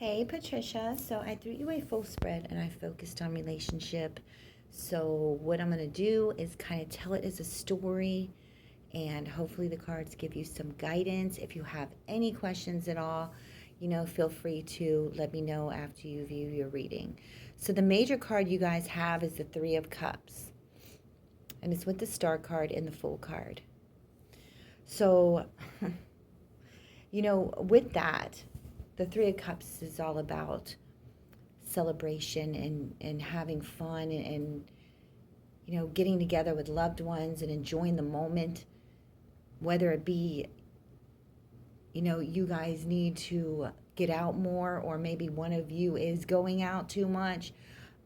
Hey Patricia, so I threw you a full spread and I focused on relationship. So what I'm going to do is kind of tell it as a story and hopefully the cards give you some guidance. If you have any questions at all, feel free to let me know after you view your reading. So the major card you guys have is the 3 of Cups. And it's with the Star card and the Fool card. So, with that, the 3 of Cups is all about celebration and having fun and getting together with loved ones and enjoying the moment, whether it be you guys need to get out more or maybe one of you is going out too much.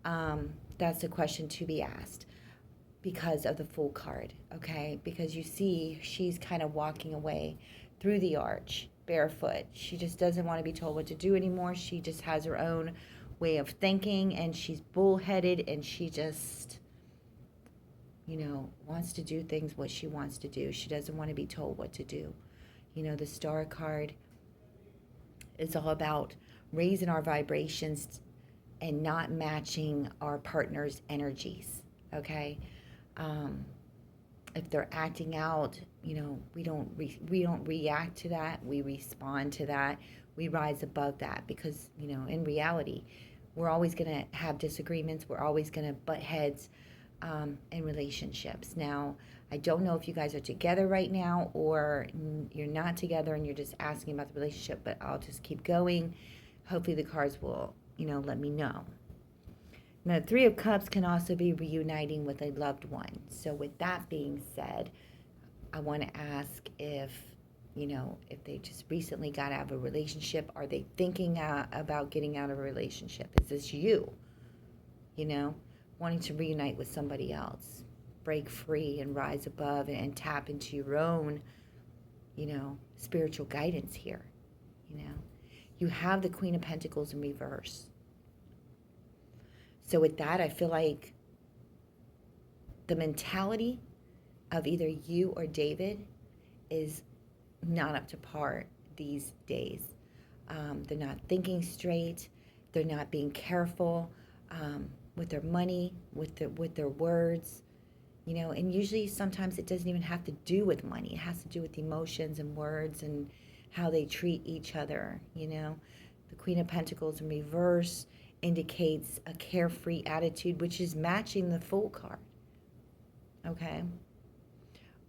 That's a question to be asked because of the Fool card, okay? Because you see she's kind of walking away through the arch barefoot. She just doesn't want to be told what to do anymore. She just has her own way of thinking and she's bullheaded and she just wants to do things what she wants to do. She doesn't want to be told what to do. The Star card is all about raising our vibrations and not matching our partner's energies, okay? If they're acting out, we don't react to that. We respond to that. We rise above that because, in reality, we're always going to have disagreements. We're always going to butt heads in relationships. Now, I don't know if you guys are together right now or you're not together and you're just asking about the relationship, but I'll just keep going. Hopefully the cards will, let me know. Now, 3 of Cups can also be reuniting with a loved one. So with that being said, I want to ask if they just recently got out of a relationship. Are they thinking about getting out of a relationship? Is this you, wanting to reunite with somebody else? Break free and rise above and tap into your own, spiritual guidance here, You have the Queen of Pentacles in reverse. So with that, I feel like the mentality of either you or David is not up to par these days. They're not thinking straight. They're not being careful with their money, with their words, and usually sometimes it doesn't even have to do with money. It has to do with emotions and words and how they treat each other, The Queen of Pentacles in reverse indicates a carefree attitude, which is matching the Fool card. Okay.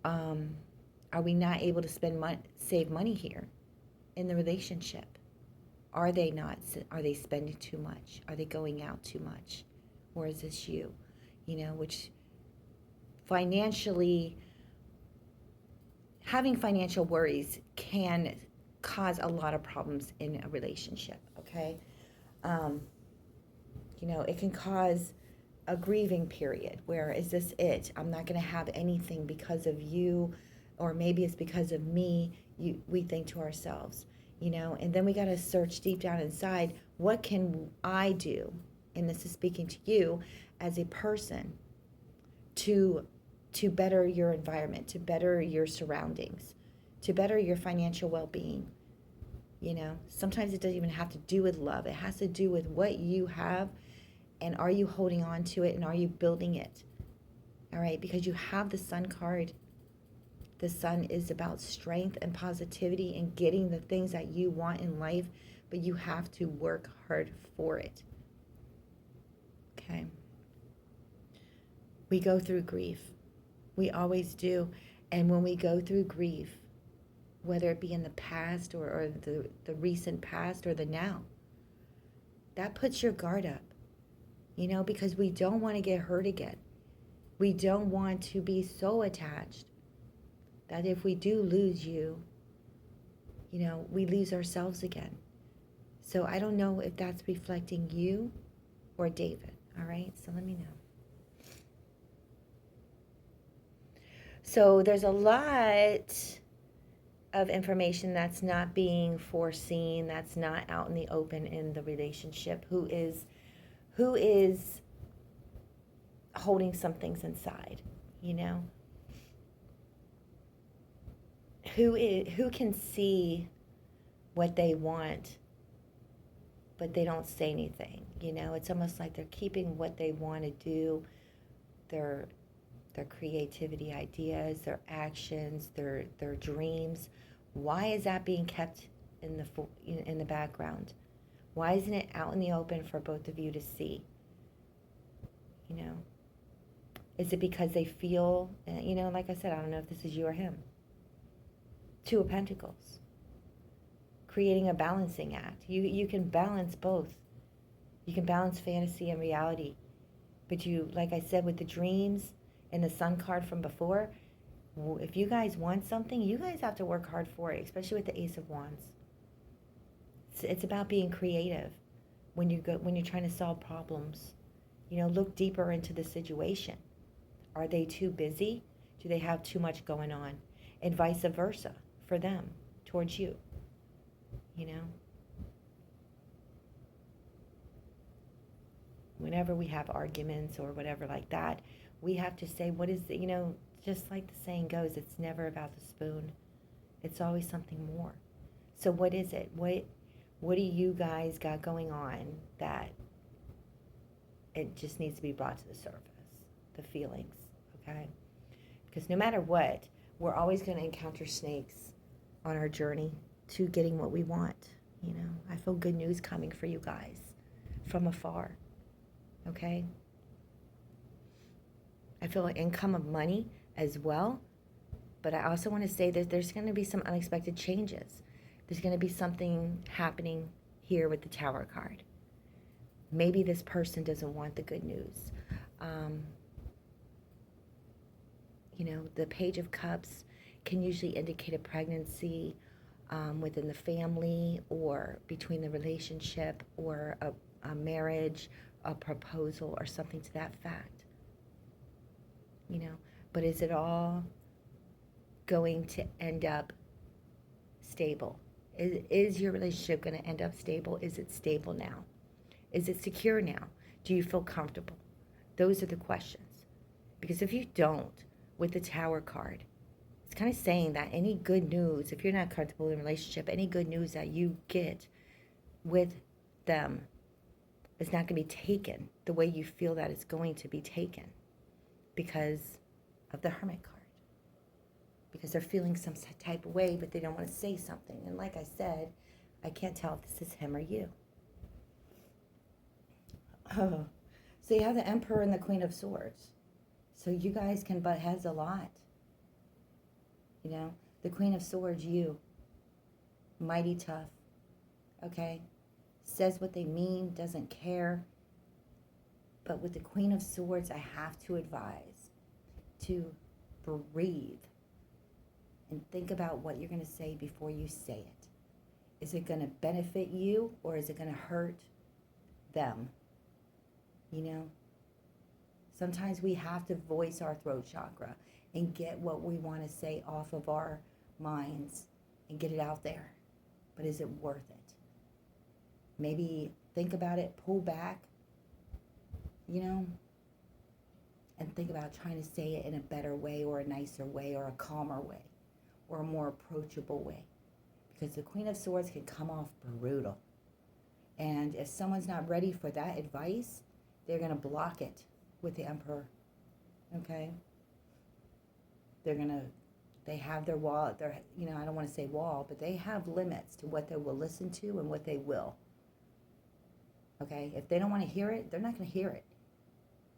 Are we not able to save money here in the relationship? Are they not? Are they spending too much? Are they going out too much? Or is this you? Which financially, having financial worries can cause a lot of problems in a relationship, okay? It can cause a grieving period where, is this it? I'm not going to have anything because of you, or maybe it's because of me. We think to ourselves, and then we got to search deep down inside, what can I do? And this is speaking to you as a person to better your environment, to better your surroundings, to better your financial well-being. Sometimes it doesn't even have to do with love. It has to do with what you have, and are you holding on to it, and are you building it? All right, because you have the Sun card. The Sun is about strength and positivity and getting the things that you want in life, but you have to work hard for it. Okay. We go through grief. We always do. And when we go through grief, whether it be in the past or the recent past or the now, that puts your guard up, because we don't want to get hurt again. We don't want to be so attached that if we do lose you, we lose ourselves again. So I don't know if that's reflecting you or David, all right? So let me know. So there's a lot of information that's not being foreseen, that's not out in the open in the relationship. Who is holding some things inside, Who can see what they want but they don't say anything. It's almost like they're keeping what they want to do, their creativity ideas, their actions, their dreams. Why is that being kept in the background? Why isn't it out in the open for both of you to see? Is it because they feel, like I said, I don't know if this is you or him. Two of Pentacles. Creating a balancing act. You can balance both. You can balance fantasy and reality. But like I said, with the dreams and the Sun card from before, if you guys want something, you guys have to work hard for it, especially with the Ace of Wands. It's about being creative when you're trying to solve problems. Look deeper into the situation. Are they too busy? Do they have too much going on? And vice versa for them towards you. Whenever we have arguments or whatever like that, we have to say, what is it? Just like the saying goes, it's never about the spoon. It's always something more. So what is it? What do you guys got going on that it just needs to be brought to the surface? The feelings, okay? Because no matter what, we're always going to encounter snakes on our journey to getting what we want. I feel good news coming for you guys from afar, okay? I feel an income of money as well, but I also want to say that there's going to be some unexpected changes. There's going to be something happening here with the Tower card. Maybe this person doesn't want the good news. The Page of Cups can usually indicate a pregnancy within the family or between the relationship or a marriage, a proposal, or something to that fact. But is it all going to end up stable? Is your relationship going to end up stable? Is it stable now? Is it secure now? Do you feel comfortable? Those are the questions. Because if you don't, with the Tower card, it's kind of saying that any good news, if you're not comfortable in a relationship, any good news that you get with them is not going to be taken the way you feel that it's going to be taken because of the Hermit card. Because they're feeling some type of way, but they don't want to say something. And like I said, I can't tell if this is him or you. Oh. So you have the Emperor and the Queen of Swords. So you guys can butt heads a lot. The Queen of Swords, you. Mighty tough. Okay? Says what they mean, doesn't care. But with the Queen of Swords, I have to advise to breathe and think about what you're going to say before you say it. Is it going to benefit you or is it going to hurt them? Sometimes we have to voice our throat chakra and get what we want to say off of our minds and get it out there. But is it worth it? Maybe think about it, pull back, and think about trying to say it in a better way or a nicer way or a calmer way or a more approachable way. Because the Queen of Swords can come off brutal. And if someone's not ready for that advice, they're going to block it with the Emperor. Okay? They have their wall, I don't want to say wall, but they have limits to what they will listen to and what they will. Okay? If they don't want to hear it, they're not going to hear it.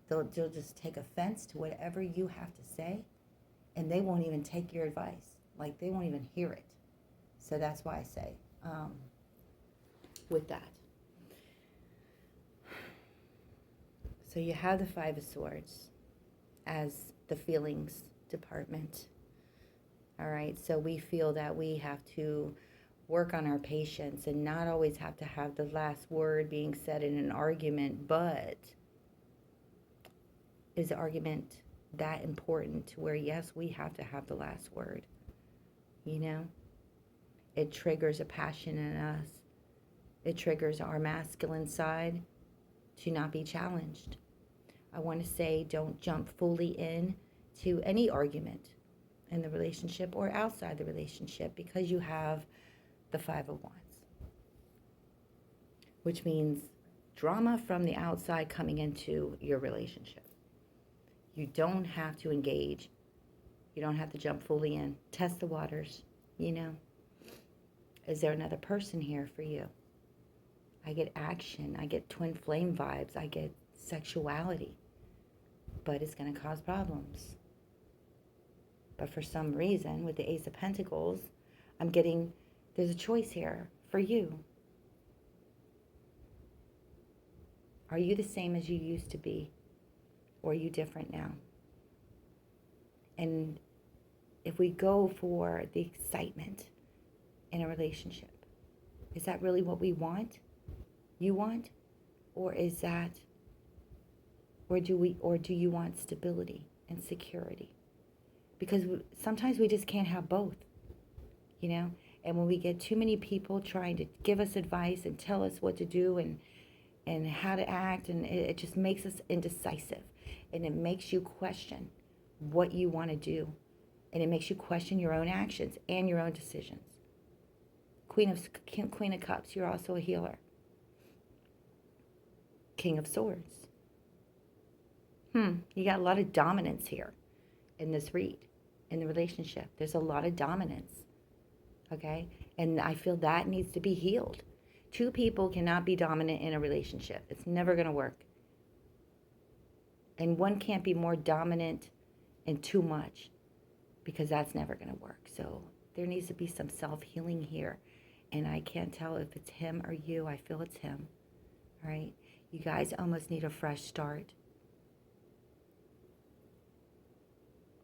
They'll just take offense to whatever you have to say, and they won't even take your advice. Like, they won't even hear it. So that's why I say, with that. So you have the Five of Swords as the feelings department. All right, so we feel that we have to work on our patience and not always have to have the last word being said in an argument, but is the argument that important to where, yes, we have to have the last word? It triggers a passion in us. It triggers our masculine side to not be challenged. I want to say don't jump fully in to any argument in the relationship or outside the relationship because you have the Five of Wands. which means drama from the outside coming into your relationship. You don't have to engage. You don't have to jump fully in. Test the waters, you know. Is there another person here for you? I get action. I get twin flame vibes. I get sexuality. But it's going to cause problems. But for some reason, with the Ace of Pentacles, I'm getting, there's a choice here for you. Are you the same as you used to be? Or are you different now? And if we go for the excitement in a relationship, is that really what we want? You want? Or is that, or do you want stability and security? Because sometimes we just can't have both, you know? And when we get too many people trying to give us advice and tell us what to do and how to act, and it just makes us indecisive. And it makes you question what you want to do. And it makes you question your own actions and your own decisions. Queen of Cups, you're also a healer. King of Swords. You got a lot of dominance here in this read, in the relationship. There's a lot of dominance, okay? And I feel that needs to be healed. Two people cannot be dominant in a relationship. It's never going to work. And one can't be more dominant and too much, because that's never going to work. So there needs to be some self-healing here. And I can't tell if it's him or you. I feel it's him, all right? You guys almost need a fresh start.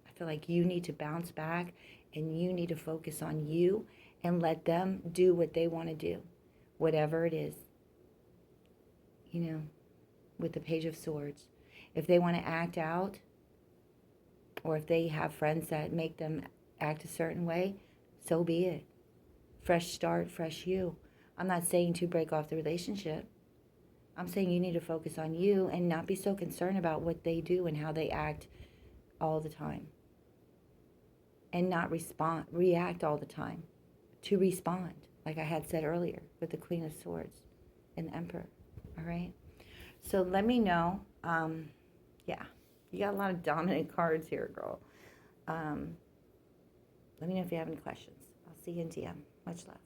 I feel like you need to bounce back, and you need to focus on you and let them do what they want to do, whatever it is, you know, with the Page of Swords. If they want to act out, or if they have friends that make them act a certain way, so be it. Fresh start, fresh you. I'm not saying to break off the relationship. I'm saying you need to focus on you and not be so concerned about what they do and how they act all the time. And not react all the time. To respond, like I had said earlier with the Queen of Swords and the Emperor. All right? So let me know. Yeah, you got a lot of dominant cards here, girl. Let me know if you have any questions. I'll see you in DM. Much love.